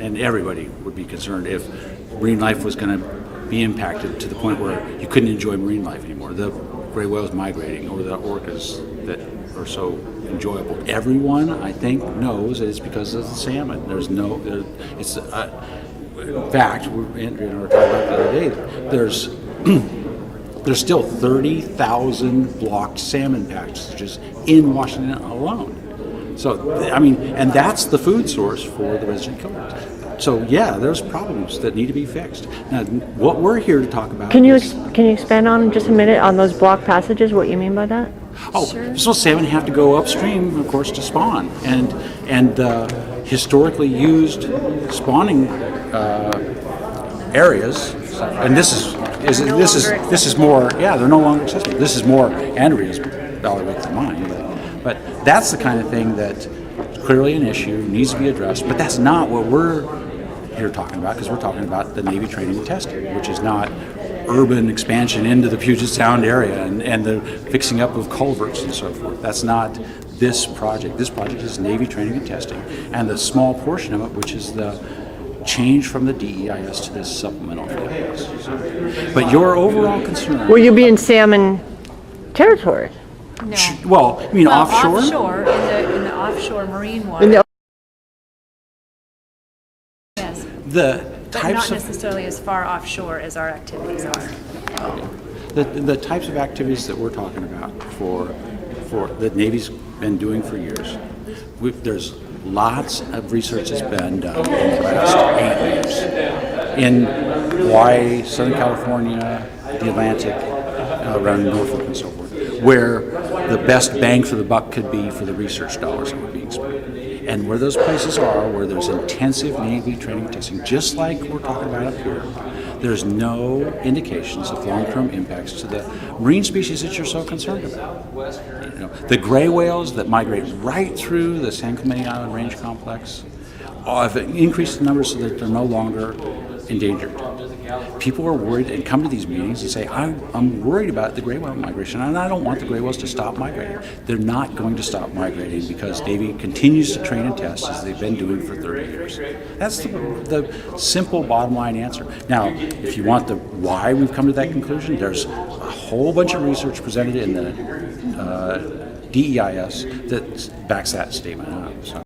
and everybody would be concerned if marine life was going to be impacted to the point where you couldn't enjoy marine life anymore. The gray whales migrating, or the orcas that are so enjoyable. Everyone, I think, knows that it's because of the salmon. There's no, it's in fact, Andrea and I were talking about the other day. There's still 30,000 blocked salmon packages in Washington alone. So, I mean, and that's the food source for the resident killers. So, yeah, there's problems that need to be fixed. Now, what we're here to talk about can you expand on just a minute on those block passages, what you mean by that? Oh, Sure. so salmon have to go upstream, of course, to spawn. And historically used spawning areas, and this is more, yeah, they're no longer accessible. This is more Andrea's bailiwick than mine. But that's the kind of thing that is clearly an issue, needs to be addressed, but that's not what we're here talking about, because we're talking about the Navy training and testing, which is not urban expansion into the Puget Sound area and the fixing up of culverts and so forth. That's not this project. This project is Navy training and testing, and the small portion of it, which is the change from the DEIS to this supplemental DEIS. But your overall concern... Will you be in salmon territory? No. Well, you mean offshore? Offshore, in the offshore marine water. In the- Yes, The but types not of necessarily as far offshore as our activities are. the types of activities that we're talking about for that Navy's been doing for years. There's lots of research that's been done in the last 8 years in Hawaii, Southern California, the Atlantic, around Norfolk and so forth, where the best bang for the buck could be for the research dollars that were being spent. And where those places are, where there's intensive Navy training and testing, just like we're talking about up here, there's no indications of long-term impacts to the marine species that you're so concerned about. You know, the gray whales that migrate right through the San Clemente Island Range Complex have increased in numbers so that they're no longer endangered. People are worried and come to these meetings and say, I'm worried about the gray whale migration, and I don't want the gray whales to stop migrating. They're not going to stop migrating because Navy continues to train and test as they've been doing for 30 years. That's the simple bottom line answer. Now, if you want the why we've come to that conclusion, there's a whole bunch of research presented in the DEIS that backs that statement up. So.